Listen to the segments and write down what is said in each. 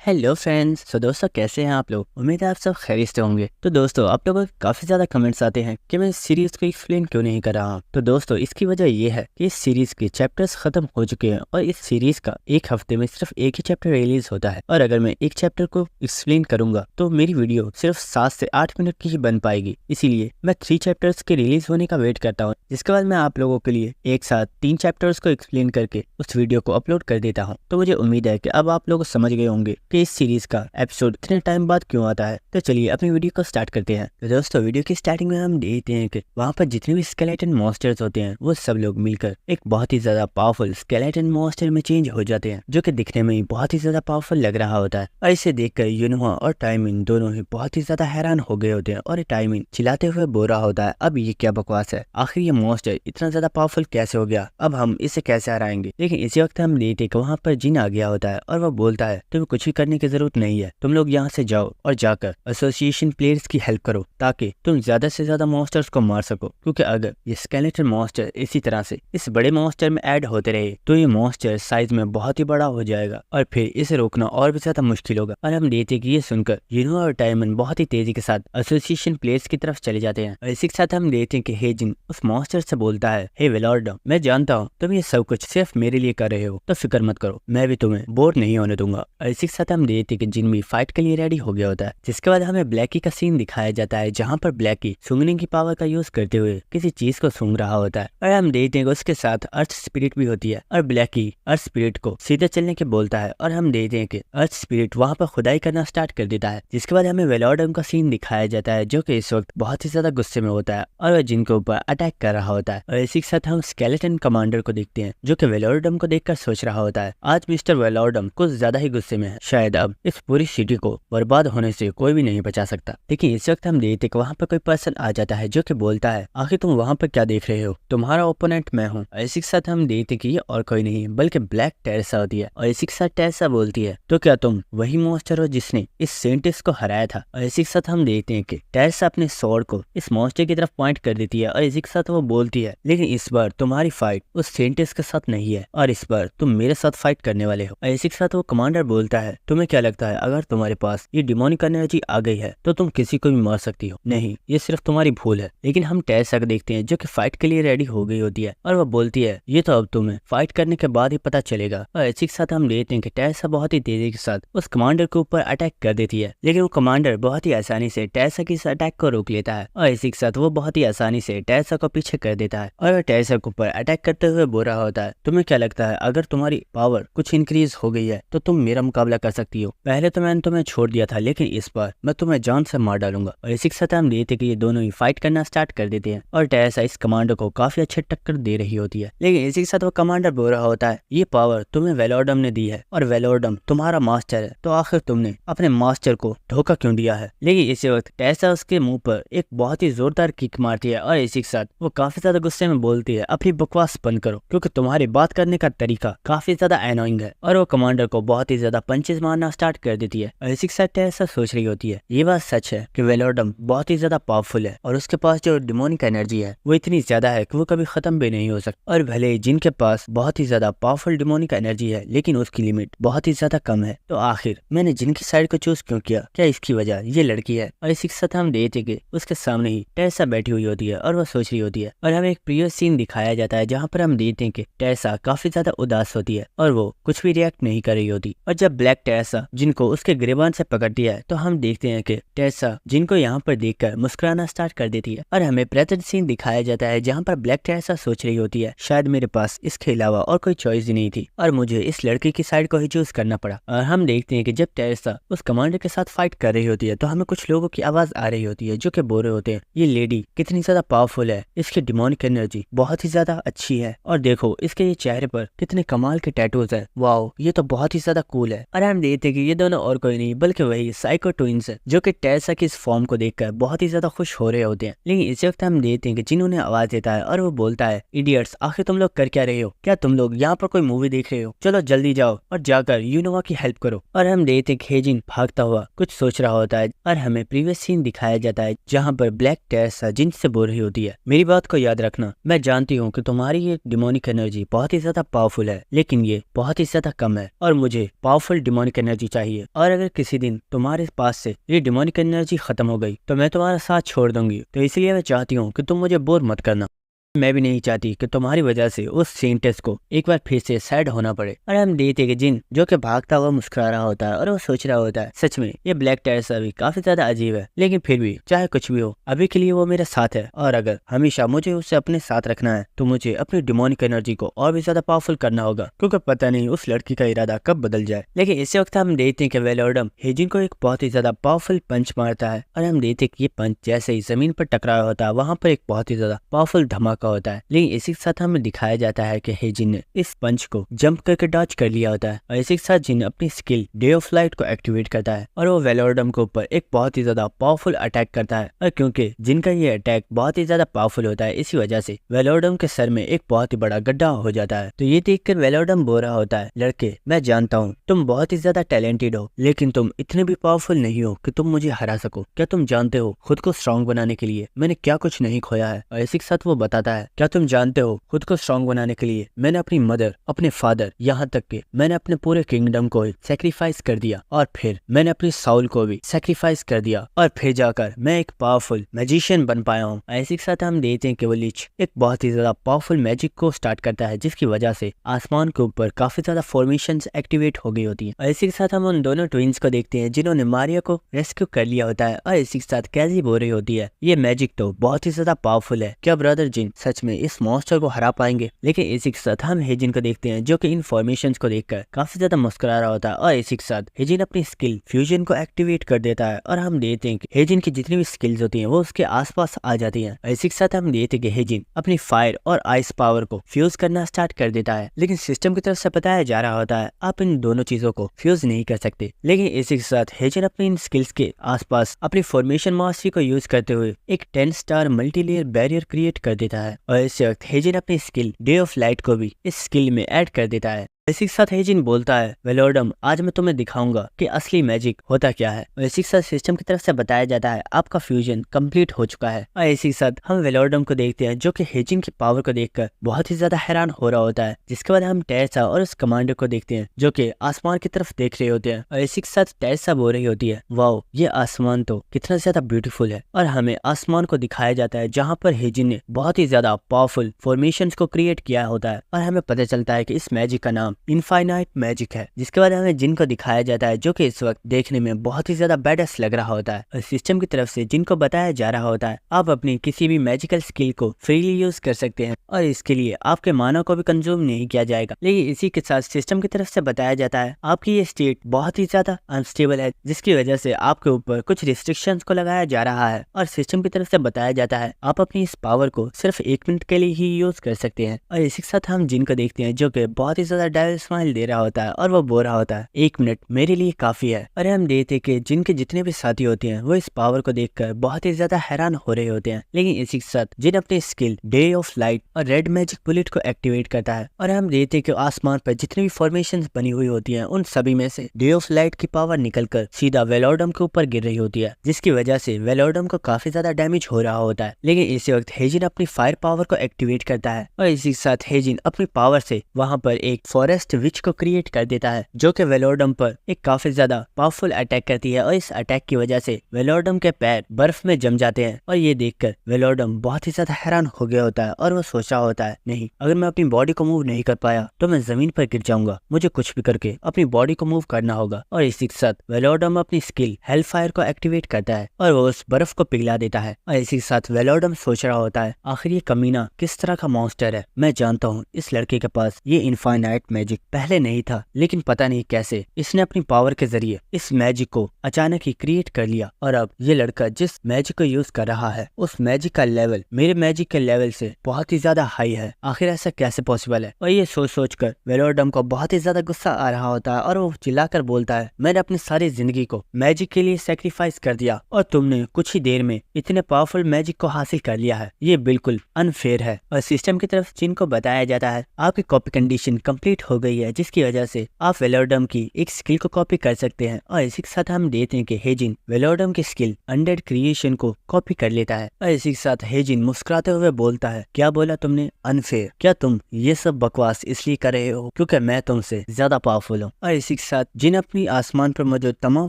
Hello friends. तो दोस्तों कैसे हैं आप लोग। उम्मीद है आप सब खैरियत से होंगे। तो दोस्तों आप लोगों के काफ़ी ज़्यादा कमेंट्स आते हैं कि मैं इस सीरीज़ को एक्सप्लेन क्यों नहीं कर रहा हूँ। तो दोस्तों इसकी वजह ये है कि इस सीरीज़ के चैप्टर्स ख़त्म हो चुके हैं और इस सीरीज़ का एक हफ्ते में सिर्फ एक ही चैप्टर रिलीज़ होता है। और अगर मैं एक चैप्टर को एक्सप्लेन करूंगा तो मेरी वीडियो सिर्फ 7 से 8 मिनट की ही बन पाएगी। इसीलिए मैं 3 चैप्टर्स के रिलीज़ होने का वेट करता हूँ, जिसके बाद मैं आप लोगों के लिए एक साथ 3 चैप्टर्स को एक्सप्लेन करके उस वीडियो को अपलोड कर देता हूँ। तो मुझे उम्मीद है कि अब आप लोग समझ गए होंगे कि इस सीरीज़ का एपिसोड इतने टाइम बाद क्यों आता है। तो चलिए अपनी वीडियो को स्टार्ट करते हैं। तो दोस्तों वीडियो की स्टार्टिंग में हम देखते हैं कि वहाँ पर जितने भी स्केलेटन मॉन्स्टर्स होते हैं वो सब लोग मिलकर एक बहुत ही ज्यादा पावरफुल स्केलेटन मॉन्स्टर में चेंज हो जाते हैं, जो कि दिखने में ही बहुत ही ज्यादा पावरफुल लग रहा होता है। और इसे देखकर यूनोहा और टाइमिन दोनों ही बहुत ही ज्यादा हैरान हो गए होते हैं और टाइमिन चिल्लाते हुए बोल रहा होता है, अब ये क्या बकवास है, आखिर ये मॉन्स्टर इतना ज्यादा पावरफुल कैसे हो गया, अब हम इसे कैसे हराएंगे। लेकिन इसी वक्त हम देखते कि वहाँ पर जिन आ गया होता है और वो बोलता है तुम्हें कुछ भी करने की जरूरत नहीं है, तुम लोग यहाँ से जाओ और जाकर एसोसिएशन प्लेयर्स की हेल्प करो ताकि तुम ज्यादा से ज्यादा मॉन्स्टर्स को मार सको। क्योंकि अगर ये स्केलेटन मॉन्स्टर इसी तरह से इस बड़े मॉन्स्टर में ऐड होते रहे तो ये मॉन्स्टर साइज में बहुत ही बड़ा हो जाएगा और फिर इसे रोकना और भी ज्यादा मुश्किल होगा। और हम देखते कि ये सुनकर यूनो और टाइमन बहुत ही तेजी के साथ एसोसिएशन प्लेयर्स की तरफ चले जाते हैं। और इसी के साथ हम देखते हैं कि हेजिन उस मॉन्स्टर से बोलता है, हे वेलॉर्डम, मैं जानता हूँ तुम ये सब कुछ सिर्फ मेरे लिए कर रहे हो, तो फिक्र मत करो, मैं भी तुम्हें बोर नहीं होने दूंगा। और इसी के साथ हम देखते हैं कि जिन भी फाइट के लिए रेडी हो गया होता है, जिसके बाद हमें ब्लैकी का सीन दिखाया जाता है जहाँ पर ब्लैकी सूंघने की पावर का यूज करते हुए किसी चीज को सूंघ रहा होता है। और हम देखते हैं कि उसके साथ अर्थ स्पिरिट भी होती है और ब्लैकी अर्थ स्पिरिट को सीधे चलने के बोलता है। और हम देखते हैं कि अर्थ स्पिरिट वहाँ पर खुदाई करना स्टार्ट कर देता है, जिसके बाद हमें वेलॉर्डम का सीन दिखाया जाता है जो कि इस वक्त बहुत ही ज्यादा गुस्से में होता है और वह जिनके ऊपर अटैक कर रहा होता है। और इसी के साथ हम स्केलेटन कमांडर को देखते हैं जो कि वेलॉर्डम को देखकर सोच रहा होता है, आज मिस्टर वेलॉर्डम कुछ ज्यादा ही गुस्से में है, शायद अब इस पूरी सिटी को बर्बाद होने से कोई भी नहीं बचा सकता। लेकिन इस वक्त हम देखते कि वहाँ पर कोई पर्सन आ जाता है जो कि बोलता है, आखिर तुम वहाँ पर क्या देख रहे हो, तुम्हारा ओपोनेंट मैं हूँ। इसी के साथ हम देखते कि ये और कोई नहीं बल्कि ब्लैक टेरेसा होती है। और इसी के साथ टेरेसा बोलती है, तो क्या तुम वही मॉन्स्टर हो जिसने इस साइंटिस्ट को हराया था। और इसी के साथ हम देखते हैं कि टेरेसा अपने स्वॉर्ड को इस मॉन्स्टर की तरफ पॉइंट कर देती है और इसी के साथ वो बोलती है, लेकिन इस बार तुम्हारी फाइट उस साइंटिस्ट के साथ नहीं है और इस बार तुम मेरे साथ फाइट करने वाले हो। और इसी के साथ वो कमांडर बोलता है, तुम्हें क्या लगता है अगर तुम्हारे पास ये डिमोनिक एनर्जी आ गई है तो तुम किसी को भी मार सकती हो। नहीं, ये सिर्फ तुम्हारी भूल है। लेकिन हम टेरेसा को देखते हैं जो कि फाइट के लिए रेडी हो गई होती है और वो बोलती है, ये तो अब तुम्हें फाइट करने के बाद ही पता चलेगा। और इसी के साथ हम देखते हैं कि टेरेसा बहुत ही तेजी के साथ उस कमांडर के ऊपर अटैक कर देती है, लेकिन वो कमांडर बहुत ही आसानी से टेरेसा की इस अटैक को रोक लेता है। और इसी के साथ वो बहुत ही आसानी से टेरेसा को पीछे कर देता है और वह टेरेसा के ऊपर अटैक करते हुए बोल रहा होता है, तुम्हें क्या लगता है अगर तुम्हारी पावर कुछ इंक्रीज हो गई है तो तुम मेरा मुकाबला कर सकती हो। पहले तो मैंने तुम्हें छोड़ दिया था, लेकिन इस बार मैं तुम्हें जान से मार डालूंगा। और इसी के साथ हम देखते कि ये दोनों ही फाइट करना स्टार्ट कर देते हैं और टेरेसा इस कमांडर को काफी अच्छे टक्कर दे रही होती है। लेकिन इसी के साथ वो कमांडर बोल रहा होता है, ये पावर तुम्हें वेलॉर्डम ने दी है और वेलॉर्डम तुम्हारा मास्टर है, तो आखिर तुमने अपने मास्टर को धोखा क्यों दिया है। लेकिन इसी वक्त टेरेसा उसके मुंह पर एक बहुत ही जोरदार किक मारती है और इसी के साथ वो काफी ज्यादा गुस्से में बोलती है, अपनी बकवास बंद करो क्योंकि तुम्हारी बात करने का तरीका काफी ज्यादा एनोइंग है। और वो कमांडर को बहुत ही ज्यादा पंचेस मारना स्टार्ट कर देती है। और इसी के साथ टेरेसा सोच रही होती है, ये बात सच है कि वेलॉर्डम बहुत ही ज्यादा पावरफुल है और उसके पास जो डिमोनिक एनर्जी है वो इतनी ज्यादा है कि वो कभी खत्म भी नहीं हो सकता। और भले जिनके पास बहुत ही ज्यादा पावरफुल डिमोनिक एनर्जी है लेकिन उसकी लिमिट बहुत ही ज्यादा कम है, तो आखिर मैंने जिनकी साइड को चूज क्यों किया, क्या इसकी वजह ये लड़की है। और इसी के साथ हम देखते कि उसके सामने ही टेरेसा बैठी हुई होती है और वो सोच रही होती है। और हमें एक प्रीवियस सीन दिखाया जाता है जहाँ पर हम देखते हैं कि टेरेसा काफी ज्यादा उदास होती है और वो कुछ भी रिएक्ट नहीं कर रही होती। और जब ब्लैक टेरेसा जिनको उसके गिरबान से पकड़ती है तो हम देखते हैं कि टेरेसा जिनको यहाँ पर देखकर मुस्कुराना स्टार्ट कर देती है। और हमें प्रेजेंट सीन दिखाया जाता है जहाँ पर ब्लैक टेरेसा सोच रही होती है, शायद मेरे पास इसके अलावा और कोई चॉइस ही नहीं थी और मुझे इस लड़की की साइड को ही चूज करना पड़ा। और हम देखते हैं कि जब टेरेसा उस कमांडर के साथ फाइट कर रही होती है तो हमें कुछ लोगों की आवाज आ रही होती है जो कि बोल रहे होते हैं, ये लेडी कितनी ज्यादा पावरफुल है, इसकी डिमोनिक एनर्जी बहुत ही ज्यादा अच्छी है और देखो इसके ये चेहरे पर कितने कमाल के टैटूज है, वाओ ये तो बहुत ही ज्यादा कूल है। और हम देखते हैं कि ये दोनों और कोई नहीं बल्कि वही साइको ट्विंस है जो कि टेरेसा की इस फॉर्म को देखकर बहुत ही ज्यादा खुश हो रहे होते हैं। लेकिन इस वक्त हम देखते हैं कि जिन्होंने आवाज देता है और वो बोलता है, इडियट्स आखिर तुम लोग कर क्या रहे हो, क्या तुम लोग यहाँ पर कोई मूवी देख रहे हो, चलो जल्दी जाओ और जाकर यूनोवा की हेल्प करो। और हम देखते हैं कि हेजिन भागता हुआ कुछ सोच रहा होता है और हमें प्रीवियस सीन दिखाया जाता है जहाँ पर ब्लैक टेरेसा जिन से बोल रही होती है, मेरी बात को याद रखना, मैं जानती हूँ कि तुम्हारी ये डिमोनिक एनर्जी बहुत ही ज्यादा पावरफुल है लेकिन ये बहुत ही ज्यादा कम है और मुझे पावरफुल डिमोनिक डिमोनिक एनर्जी चाहिए, और अगर किसी दिन तुम्हारे पास से ये डिमोनिक एनर्जी खत्म हो गई तो मैं तुम्हारा साथ छोड़ दूंगी। तो इसलिए मैं चाहती हूँ कि तुम मुझे बोर मत करना। मैं भी नहीं चाहती कि तुम्हारी वजह से उस सेंटेस को एक बार फिर से सैड होना पड़े। और हम देखते कि जिन जो कि भागता हुआ मुस्कुरा रहा होता है और वो सोच रहा होता है सच में ये ब्लैक टेरेसा भी काफी ज्यादा अजीब है, लेकिन फिर भी चाहे कुछ भी हो अभी के लिए वो मेरे साथ है, और अगर हमेशा मुझे उससे अपने साथ रखना है तो मुझे अपनी डिमोनिक एनर्जी को और भी ज्यादा पावरफुल करना होगा, क्योंकि पता नहीं उस लड़की का इरादा कब बदल जाए। लेकिन इसी वक्त हम देखते हैं कि वेलोर्डम हेजिन को एक बहुत ही ज्यादा पावरफुल पंच मारता है, और हम देखते हैं कि ये पंच जैसे ही जमीन पर टकराया होता है वहां पर एक बहुत ही ज्यादा पावरफुल धमाका होता है। लेकिन इसी के साथ हमें दिखाया जाता है कि हेजिन ने इस पंच को जंप करके डॉज कर लिया होता है, और इसी के साथ जिन अपनी स्किल डे ऑफ लाइट को एक्टिवेट करता है और वो वेलोर्डम के ऊपर एक बहुत ही ज्यादा पावरफुल अटैक करता है। और क्योंकि जिनका ये अटैक बहुत ही ज्यादा पावरफुल होता है इसी वजह से वेलोर्डम के सर में एक बहुत ही बड़ा गड्ढा हो जाता है। तो ये देखकर वेलोर्डम बोल रहा होता है, लड़के मैं जानता हूँ तुम बहुत ही ज्यादा टैलेंटेड हो, लेकिन तुम इतने भी पावरफुल नहीं हो कि तुम मुझे हरा सको। क्या तुम जानते हो खुद को स्ट्रॉन्ग बनाने के लिए मैंने क्या कुछ नहीं खोया है? और इसी के साथ वो बताता है, क्या तुम जानते हो खुद को स्ट्रॉन्ग बनाने के लिए मैंने अपनी मदर, अपने फादर, यहाँ तक कि मैंने अपने पूरे किंगडम को सैक्रिफाइस कर दिया, और फिर मैंने अपनी साउल को भी सैक्रिफाइस कर दिया, और फिर जाकर मैं एक पावरफुल मैजिशियन बन पाया हूँ। ऐसे के साथ हम देखते हैं कि वो लीच एक बहुत ही ज्यादा पावरफुल मैजिक को स्टार्ट करता है, जिसकी वजह से आसमान के ऊपर काफी ज्यादा फॉर्मेशंस एक्टिवेट हो गई होती है। और इसी के साथ हम उन दोनों ट्विंस को देखते हैं जिन्होंने मारिया को रेस्क्यू कर लिया होता है, और इसी के साथ कैसी बोल रही होती है, ये मैजिक तो बहुत ही ज्यादा पावरफुल है, क्या ब्रदर जिन सच में इस मॉन्स्टर को हरा पाएंगे? लेकिन इसी के साथ हम हेजिन को देखते हैं जो कि इन फॉर्मेशंस को देखकर काफी ज्यादा मुस्कुरा रहा होता है, और इसी के साथ हेजिन अपनी स्किल फ्यूजन को एक्टिवेट कर देता है, और हम देखते हैं कि हेजिन की जितनी भी स्किल्स होती हैं वो उसके आसपास आ जाती हैं। इसी के साथ हम देखते हैं कि हेजिन अपनी फायर और आइस पावर को फ्यूज करना स्टार्ट कर देता है, लेकिन सिस्टम की तरफ से बताया जा रहा होता है आप इन दोनों चीजों को फ्यूज नहीं कर सकते। लेकिन इसी के साथ हेजिन अपनी इन स्किल्स के आसपास अपनी फॉर्मेशन मास्टरी को यूज करते हुए एक 10 स्टार मल्टीलेयर बैरियर क्रिएट कर देता है, और इस वक्त हेजिन अपनी स्किल डे ऑफ लाइट को भी इस स्किल में ऐड कर देता है। इसी के साथ हेजिन बोलता है, वेलोर्डम आज मैं तुम्हें दिखाऊंगा कि असली मैजिक होता क्या है। और इसी के साथ सिस्टम की तरफ से बताया जाता है आपका फ्यूजन कंप्लीट हो चुका है। और इसी के साथ हम वेलोर्डम को देखते हैं जो कि हेजिन की पावर को देखकर बहुत ही ज्यादा हैरान हो रहा होता है। जिसके बाद हम टेरेसा और उस कमांडर को देखते हैं जो कि आसमान की तरफ देख रहे होते हैं, और इसी के साथ टेरेसा बोल रही होती है, वाओ ये आसमान तो कितना ज्यादा ब्यूटीफुल है। और हमें आसमान को दिखाया जाता है जहाँ पर हेजिन ने बहुत ही ज्यादा पावरफुल फॉर्मेशन को क्रिएट किया होता है, और हमें पता चलता है कि इस मैजिक का नाम इनफाइनाइट मैजिक है। जिसके बाद हमें जिन को दिखाया जाता है जो कि इस वक्त देखने में बहुत ही ज्यादा बैडस लग रहा होता है, और सिस्टम की तरफ से जिन को बताया जा रहा होता है आप अपनी किसी भी मैजिकल स्किल को फ्रीली यूज कर सकते हैं, और इसके लिए आपके माना को भी कंज्यूम नहीं किया जाएगा। लेकिन इसी के साथ सिस्टम की तरफ से बताया जाता है आपकी ये स्टेट बहुत ही ज्यादा अनस्टेबल है, जिसकी वजह से आपके ऊपर कुछ रिस्ट्रिक्शंस को लगाया जा रहा है, और सिस्टम की तरफ से बताया जाता है आप अपनी इस पावर को सिर्फ 1 मिनट के लिए ही यूज कर सकते हैं। और इसी के साथ हम जिन को देखते हैं जो कि बहुत ही ज्यादा डेविल स्माइल दे रहा होता है, और वो बोल रहा होता है 1 मिनट मेरे लिए काफी है। और हम देखते कि जिनके जितने भी साथी होते हैं वो इस पावर को देखकर बहुत ही ज्यादा हैरान हो रहे होते हैं। लेकिन इसी के साथ जिन अपनी स्किल डे ऑफ लाइट और रेड मैजिक बुलेट को एक्टिवेट करता है, और हम देखते कि आसमान पर जितनी भी फॉर्मेशन बनी हुई होती है उन सभी में से डे ऑफ लाइट की पावर निकलकर सीधा वेलोर्डम के ऊपर गिर रही होती है, जिसकी वजह से वेलोर्डम को काफी ज्यादा डैमेज हो रहा होता है। लेकिन इसी वक्त हेजिन अपनी फायर पावर को एक्टिवेट करता है, और इसी के साथ हेजिन अपनी पावर से वहां पर एक फॉरेस्ट विच को क्रिएट कर देता है जो कि वेलोर्डम पर एक काफी ज्यादा पावरफुल अटैक करती है, और इस अटैक की वजह से वेलोर्डम के पैर बर्फ में जम जाते हैं। और ये देखकर वेलोर्डम बहुत ही ज्यादा हैरान हो गया होता है, और वो सोच रहा होता है नहीं अगर मैं अपनी बॉडी को मूव नहीं कर पाया तो मैं जमीन पर गिर जाऊंगा, मुझे कुछ भी करके अपनी बॉडी को मूव करना होगा। और इसी के साथ वेलोर्डम अपनी स्किल हेल फायर को एक्टिवेट करता है, और वो उस बर्फ को पिघला देता है। और इसी के साथ वेलोर्डम सोच रहा होता है आखिर ये कमीना किस तरह का मॉन्स्टर है, मैं जानता हूँ इस लड़के के पास ये इनफाइनाइट मैजिक पहले नहीं था, लेकिन पता नहीं कैसे इसने अपनी पावर के जरिए इस मैजिक को अचानक ही क्रिएट कर लिया, और अब ये लड़का जिस मैजिक को यूज कर रहा है उस मैजिक का लेवल मेरे मैजिक के लेवल से बहुत ही ज्यादा हाई है, आखिर ऐसा कैसे पॉसिबल है। और ये सोच कर वेलोर्डम को बहुत ही ज्यादा गुस्सा आ रहा होता है, और वो चिल्लाकर बोलता है मैंने अपनी सारी जिंदगी को मैजिक के लिए सेक्रीफाइस कर दिया, और तुमने कुछ ही देर में इतने पावरफुल मैजिक को हासिल कर लिया है, ये बिल्कुल अनफेयर है। और सिस्टम की तरफ जिनको बताया जाता है आपकी कॉपी कंडीशन कंप्लीट हो हो गई है, जिसकी वजह से आप वेलोरडम की एक स्किल को कॉपी कर सकते हैं। और इसी के साथ हम देखते हैं कि हेजिन वेलोरडम की स्किल अनडेड क्रिएशन को कॉपी कर लेता है। और इसी के साथ हेजिन मुस्कुराते हुए बोलता है, क्या बोला तुमने? अनफेयर? क्या तुम ये सब बकवास इसलिए कर रहे हो क्योंकि मैं तुमसे ज्यादा पावरफुल हूँ? और इसी के साथ जिन अपनी आसमान पर मौजूद तमाम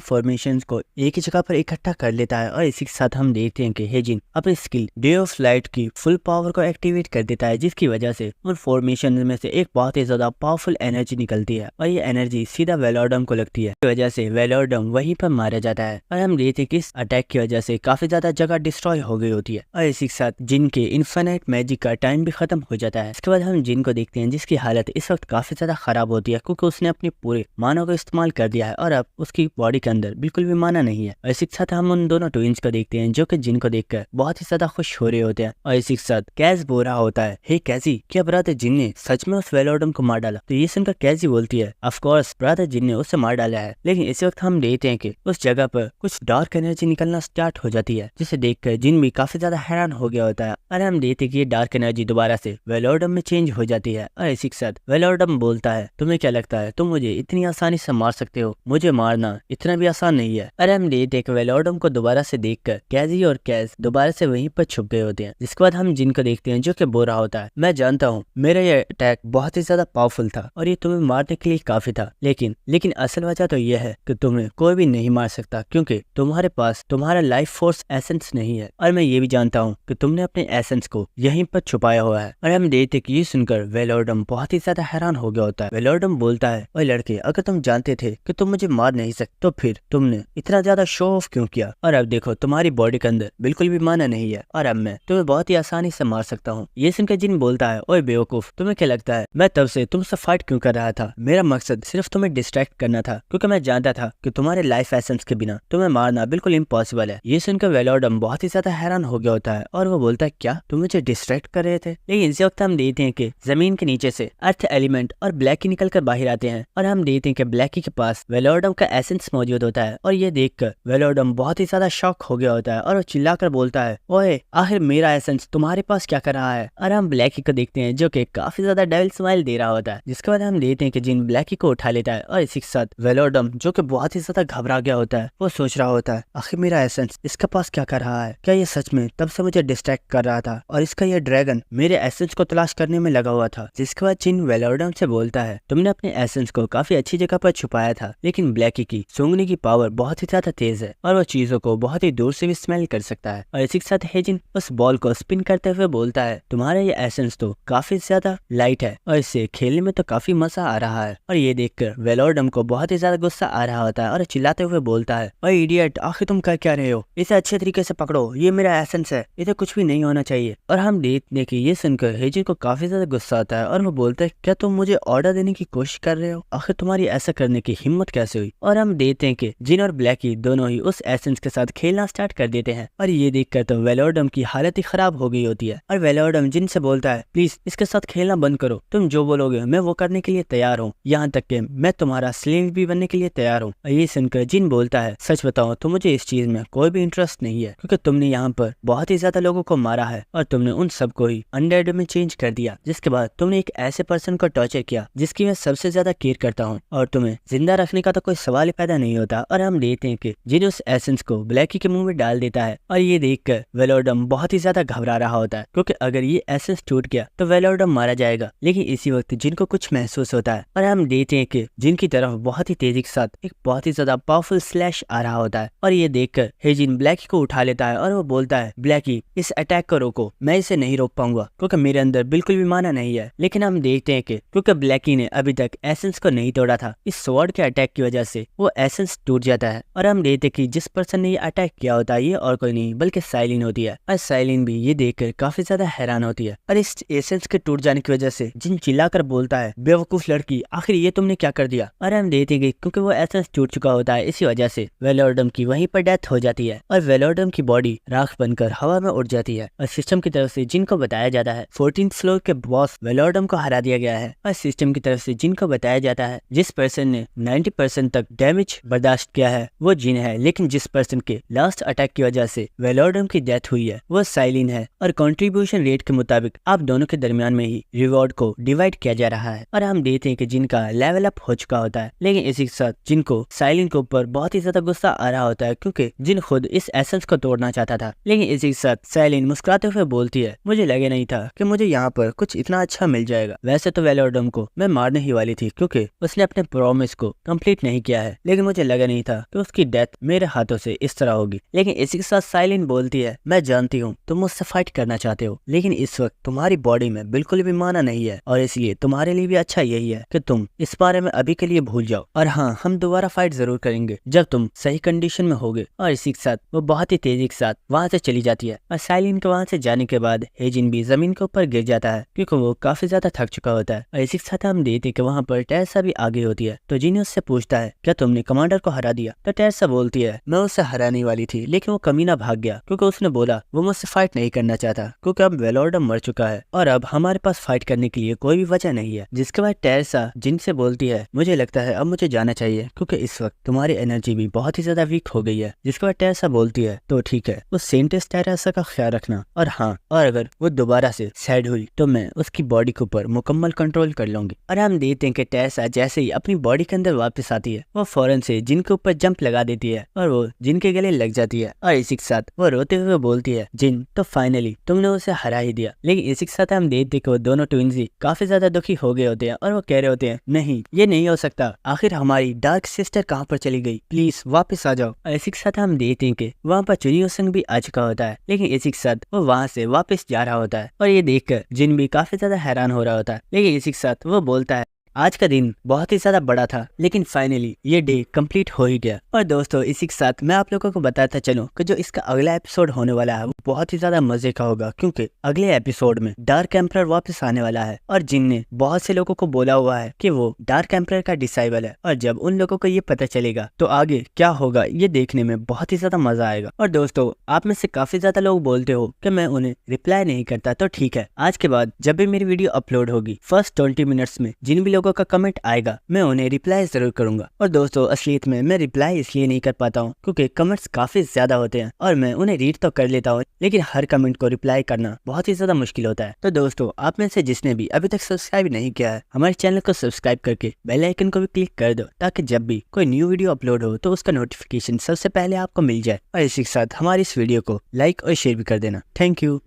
फॉर्मेशन को एक ही जगह पर इकट्ठा कर लेता है। और इसी के साथ हम देखते हैं कि हेजिन अपनी स्किल डे ऑफ लाइट की फुल पावर को एक्टिवेट कर देता है, जिसकी वजह से उन फॉर्मेशन में से एक बहुत ही ज्यादा पावरफुल एनर्जी निकलती है और ये एनर्जी सीधा वेलोरडम को लगती है। इस वजह से वेलोरडम वहीं पर मारा जाता है। और हम देखते हैं कि इस अटैक की वजह से काफी ज्यादा जगह डिस्ट्रॉय हो गई होती है। और इसी के साथ जिन के इन्फिनिट मैजिक का टाइम भी खत्म हो जाता है। इसके बाद हम जिन को देखते हैं जिसकी हालत इस वक्त काफी ज्यादा खराब होती है, क्योंकि उसने अपनी पूरे मानव को इस्तेमाल कर दिया है और अब उसकी बॉडी के अंदर बिल्कुल भी माना नहीं है। और इसी के साथ हम उन दोनों ट्विंस को देखते हैं जो कि जिन को देखकर बहुत ही ज्यादा खुश हो रहे होते हैं। और इसी के साथ कैज बोल रहा होता है, हे कैजी, क्या ब्रदर जिन ने सच में उस वेलोरडम को मार डाला? तो ये सुनकर कैजी बोलती है, ऑफ कोर्स ब्रदर जिन ने उसे मार डाला है। लेकिन इसी वक्त हम देखते हैं कि उस जगह पर कुछ डार्क एनर्जी निकलना स्टार्ट हो जाती है, जिसे देखकर जिन भी काफी ज्यादा हैरान हो गया होता है। और हम देखते हैं कि ये डार्क एनर्जी दोबारा से वेलोरडम में चेंज हो जाती है। और इसी के साथ वेलोरडम बोलता है, तुम्हें क्या लगता है तुम मुझे इतनी आसानी से मार सकते हो? मुझे मारना इतना भी आसान नहीं है। और हम देखते हैं कि वेलोरडम को दोबारा से देखकर कैजी और कैज दोबारा से वहीं पर छुप गए होते हैं। जिसके बाद हम जिन को देखते हैं जो कि बोल रहा होता है, मैं जानता हूँ मेरा ये अटैक बहुत ही ज्यादा पावरफुल था और ये तुम्हें मारने के लिए काफी था, लेकिन असल वजह तो यह है कि तुम्हें कोई भी नहीं मार सकता क्योंकि तुम्हारे पास तुम्हारा लाइफ फोर्स एसेंस नहीं है। और मैं ये भी जानता हूँ कि तुमने अपने एसेंस को यहीं पर छुपाया हुआ है। और हम देखते कि ये सुनकर वेलोरडम बहुत ही ज्यादा हैरान हो गया होता है। वेलोरडम बोलता है, ओए लड़के, अगर तुम जानते थे कि तुम मुझे मार नहीं सकते तो फिर तुमने इतना ज्यादा शो ऑफ क्यों किया? और अब देखो तुम्हारी बॉडी के अंदर बिल्कुल भी माना नहीं है और अब मैं तुम्हें बहुत ही आसानी से मार सकता हूँ। ये सुनकर जिन बोलता है, ओए बेवकूफ, तुम्हें क्या लगता है मैं तब से तुमसे फाइट क्यों कर रहा था? मेरा मकसद सिर्फ तुम्हें डिस्ट्रैक्ट करना था, क्योंकि मैं जानता था कि तुम्हारे लाइफ एसेंस के बिना तुम्हें मारना बिल्कुल इम्पॉसिबल है। ये सुनकर वेलोरडम बहुत ही ज्यादा हैरान हो गया होता है और वो बोलता है, क्या तुम मुझे डिस्ट्रैक्ट कर रहे थे? लेकिन इसी वक्त हम देखते हैं कि जमीन के नीचे से अर्थ एलिमेंट और ब्लैकी निकल कर बाहर आते हैं और हम देखते हैं कि ब्लैकी के पास वेलोरडम का एसेंस मौजूद होता है। और ये देखकर वेलोरडम बहुत ही ज्यादा शॉक हो गया होता है और वो चिल्लाकर बोलता है, ओए आखिर मेरा एसेंस तुम्हारे पास क्या कर रहा है? और हम ब्लैकी को देखते हैं जो कि काफी ज्यादा डेविल स्माइल दे रहा होता है। जिसके बाद हम देखते हैं कि जिन ब्लैकी को उठा लेता है और इसी के साथ वेलोरडम जो कि बहुत ही ज्यादा घबरा गया होता है, वो सोच रहा होता है, आखिर मेरा एसेंस इसके पास क्या कर रहा है? क्या ये सच में तब से मुझे डिस्ट्रैक्ट कर रहा था और इसका ये ड्रैगन मेरे एसेंस को तलाश करने में लगा हुआ था? जिसके बाद जिन वेलोरडम से बोलता है, तुमने अपने एसेंस को काफी अच्छी जगह पर छुपाया था, लेकिन ब्लैकी की सूंघने की पावर बहुत ही ज्यादा तेज है और वो चीजों को बहुत ही दूर से भी स्मेल कर सकता है। और इसी के साथ हेजिन उस बॉल को स्पिन करते हुए बोलता है, तुम्हारा ये एसेंस तो काफी ज्यादा लाइट है और इससे खेलने में तो काफी मजा आ रहा है। और ये देखकर वेलोरडम को बहुत ही ज्यादा गुस्सा आ रहा होता है और चिल्लाते हुए बोलता है, ओए इडियट, आखिर तुम कर क्या रहे हो? इसे अच्छे तरीके से पकड़ो, ये मेरा एसेंस है, इसे कुछ भी नहीं होना चाहिए। और हम देखते कि ये सुनकर हेजिन को काफी ज्यादा गुस्सा आता है और वो बोलता है, क्या तुम मुझे ऑर्डर देने की कोशिश कर रहे हो? आखिर तुम्हारी ऐसा करने की हिम्मत कैसे हुई? और हम देखते हैं कि जिन और ब्लैकी दोनों ही उस एसेंस के साथ खेलना स्टार्ट कर देते हैं। और ये देखकर तो वेलोरडम की हालत ही खराब हो गई होती है और वेलोरडम जिन से बोलता है, प्लीज इसके साथ खेलना बंद करो, तुम जो बोलोगे मैं वो करने के लिए तैयार हूँ, यहाँ तक कि मैं तुम्हारा स्लेव भी बनने के लिए तैयार हूँ। और ये सुनकर जिन बोलता है, सच बताओ तो मुझे इस चीज में कोई भी इंटरेस्ट नहीं है, क्योंकि तुमने यहाँ पर बहुत ही ज्यादा लोगों को मारा है और तुमने उन सबको ही अनडेड में चेंज कर दिया। जिसके बाद तुमने एक ऐसे पर्सन को टॉर्चर किया जिसकी मैं सबसे ज्यादा केयर करता हूँ और तुम्हें जिंदा रखने का तो कोई सवाल ही पैदा नहीं होता। और हम देखते हैं कि जिन उस एसेंस को ब्लैकी के मुंह में डाल देता है और ये देखकर वेलोरडम बहुत ही ज्यादा घबरा रहा होता है, क्योंकि अगर ये एसेंस टूट गया तो वेलोरडम मारा जाएगा। लेकिन इसी वक्त जिनको कुछ महसूस होता है और हम देखते हैं कि जिनकी तरफ बहुत ही तेजी के साथ एक बहुत ही ज्यादा पावरफुल स्लैश आ रहा होता है। और ये देखकर हेजिन ब्लैकी को उठा लेता है और वो बोलता है, ब्लैकी इस अटैक को रोको, मैं इसे नहीं रोक पाऊंगा क्योंकि मेरे अंदर बिल्कुल भी माना नहीं है। लेकिन हम देखते हैं कि क्योंकि ब्लैकी ने अभी तक एसेंस को नहीं तोड़ा था, इस स्वॉर्ड के अटैक की वजह से वो एसेंस टूट जाता है। और हम देखते हैं कि जिस पर्सन ने ये अटैक किया होता है ये और कोई नहीं बल्कि साइलिन होती है। और साइलिन भी ये देखकर काफी ज्यादा हैरान होती है और इस एसेंस के टूट जाने की वजह से जिन चिल्लाकर बोलता है, बेवकूफ लड़की, आखिर ये तुमने क्या कर दिया? और हम देखते हैं कि क्योंकि वो एसेंस टूट चुका होता है इसी वजह से वेलोरडम की वहीं पर डेथ हो जाती है और वेलोरडम की बॉडी राख बनकर हवा में उड़ जाती है। और सिस्टम की तरफ से जिनको बताया जाता है 14th फ्लोर के बॉस वेलोरडम को हरा दिया गया है। और सिस्टम की तरफ से जिनको बताया जाता है जिस पर्सन ने 90% तक डैमेज बर्दाश्त किया है वो जिन है, लेकिन जिस पर्सन के लास्ट अटैक की वजह से वेलोरडम की डेथ हुई है वो साइलिन है। और कंट्रीब्यूशन रेट के मुताबिक आप दोनों के दरमियान में ही रिवॉर्ड को डिवाइड किया जा रहा है। और हम देखते हैं कि जिन का लेवल अप हो चुका होता है, लेकिन इसी के साथ जिनको साइलिन के ऊपर बहुत ही ज्यादा गुस्सा आ रहा होता है क्योंकि जिन खुद इस एसेंस को तोड़ना चाहता था। लेकिन इसी के साथ साइलिन मुस्कुराते हुए बोलती है, मुझे लगे नहीं था कि मुझे यहाँ पर कुछ इतना अच्छा मिल जाएगा। वैसे तो वेलोरडम को मैं मारने ही वाली थी क्योंकि उसने अपने प्रॉमिस को कंप्लीट नहीं किया है, लेकिन मुझे लगा नहीं था कि उसकी डेथ मेरे हाथों से इस तरह होगी। लेकिन इसी के साथ साइलिन बोलती है, मैं जानती हूँ तुम मुझसे फाइट करना चाहते हो, लेकिन इस वक्त तुम्हारी बॉडी में बिल्कुल भी माना नहीं है और इसलिए तुम्हारे लिए भी अच्छा यही है कि तुम इस बारे में अभी के लिए भूल जाओ। और हाँ, हम दोबारा फाइट जरूर करेंगे जब तुम सही कंडीशन में होगे। और इसी के साथ वो बहुत ही तेजी के साथ वहाँ से चली जाती है और साइलिन के वहाँ से जाने के बाद हेजिन भी जमीन के ऊपर गिर जाता है क्योंकि वो काफी ज्यादा थक चुका होता है। और इसी के साथ हम देखते कि वहाँ पर टेरेसा भी आगे होती है। तो जिनी उससे पूछता है, क्या तुमने कमांडर को हरा दिया? तो टेरेसा बोलती है, मैं उससे हराने वाली थी लेकिन वो कमीना भाग गया क्योंकि उसने बोला वो मुझसे फाइट नहीं करना चाहता क्योंकि अब वेलोरडम मर चुका है और अब हमारे पास फाइट करने के लिए कोई भी वजह नहीं है। जिसके बाद टेरेसा जिन से बोलती है, मुझे लगता है अब मुझे जाना चाहिए क्योंकि इस वक्त तुम्हारी एनर्जी भी बहुत ही ज्यादा वीक हो गई है। जिसके बाद टेरेसा बोलती है, तो ठीक है, उस सेंटेस टेरेसा का ख्याल रखना और हाँ, और अगर वो दोबारा से सैड हुई तो मैं उसकी बॉडी के ऊपर मुकम्मल कंट्रोल कर लूंगी। और हम देखते हैं कि टेरेसा जैसे ही अपनी बॉडी के अंदर वापस आती है वो फौरन से जिन के ऊपर जंप लगा देती है और वो जिन के गले लग जाती है। और इसी के साथ वो रोते हुए बोलती है, जिन तो फाइनली तुमने उसे हरा ही दिया। लेकिन इसी के साथ हम देखते कि वो दोनों ट्विंस काफी ज्यादा दुखी हो गए होते हैं और वो कह रहे होते हैं, नहीं ये नहीं हो सकता, आखिर हमारी डार्क सिस्टर कहाँ पर चली गई, प्लीज वापस आ जाओ। और इसी के साथ हम देखते हैं कि वहाँ पर चुनियो संग भी आ चुका होता है, लेकिन इसी के साथ वो वहाँ से वापस जा रहा होता है और ये देखकर जिन भी काफी ज्यादा हैरान हो रहा होता है। लेकिन इसी के साथ वो बोलता है, आज का दिन बहुत ही ज्यादा बड़ा था लेकिन फाइनली ये डे कंप्लीट हो ही गया। और दोस्तों इसी के साथ मैं आप लोगों को बताता चलूं कि जो इसका अगला एपिसोड होने वाला है वो बहुत ही ज्यादा मजे का होगा क्योंकि अगले एपिसोड में डार्क एम्परर वापस आने वाला है और जिन ने बहुत से लोगों को बोला हुआ है कि वो डार्क एम्परर का डिसाइबल है। और जब उन लोगों को ये पता चलेगा तो आगे क्या होगा ये देखने में बहुत ही ज्यादा मजा आएगा। और दोस्तों आप में से काफी ज्यादा लोग बोलते हो कि मैं उन्हें रिप्लाई नहीं करता, तो ठीक है, आज के बाद जब भी मेरी वीडियो अपलोड होगी फर्स्ट 20 मिनट्स में जिन भी लोगों का कमेंट आएगा मैं उन्हें रिप्लाई जरूर करूंगा। और दोस्तों असलियत में मैं रिप्लाई इसलिए नहीं कर पाता हूँ क्योंकि कमेंट्स काफी ज्यादा होते हैं और मैं उन्हें रीड तो कर लेता हूँ लेकिन हर कमेंट को रिप्लाई करना बहुत ही ज्यादा मुश्किल होता है। तो दोस्तों आप में से जिसने भी अभी तक सब्सक्राइब नहीं किया है हमारे चैनल को सब्सक्राइब करके बेल आइकन को भी क्लिक कर दो ताकि जब भी कोई न्यू वीडियो अपलोड हो तो उसका नोटिफिकेशन सबसे पहले आपको मिल जाए। और इसी के साथ हमारी इस वीडियो को लाइक और शेयर भी कर देना। Thank you.